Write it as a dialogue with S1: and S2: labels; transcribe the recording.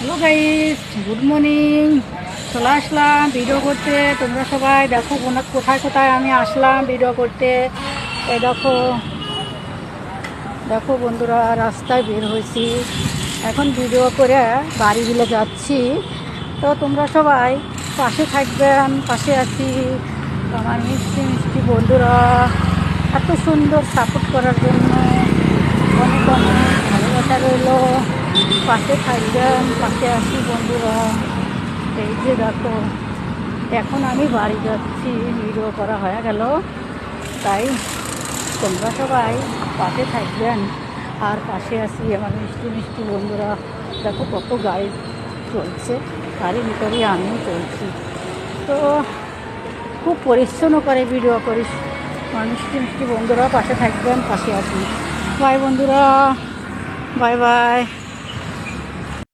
S1: Hello guys, good morning. চলে আসলাম video করতে। তোমরা সবাই দেখো কোথায় কোথায় আমি আসলাম ভিডিও করতে। এই দেখো দেখো বন্ধুরা, রাস্তায় বের হয়েছি এখন ভিডিও করে বাড়ি গিলে যাচ্ছি। তো তোমরা সবাই পাশে থাকবেন, পাশে আছি। আমার মিষ্টি মিষ্টি বন্ধুরা এত সুন্দর সাপোর্ট করার জন্য অনেক অনেক ভালোবাসা রইল। পাশে থাকবেন, পাশে আছি বন্ধুরা। এই যে দেখো, এখন আমি বাড়ি যাচ্ছি, ভিডিও করা হয়ে গেল। তাই তোমরা সবাই পাশে থাকবেন আর পাশে আছি আমার মিষ্টি মিষ্টি বন্ধুরা। দেখো কত গাড়ি চলছে, গাড়ির ভিতরেই আমিও চলছি। তো খুব পরিশ্রম করে ভিডিও করিস। আমার মিষ্টি মিষ্টি বন্ধুরা পাশে থাকবেন, পাশে আছি। বাই বন্ধুরা, বাই বাই।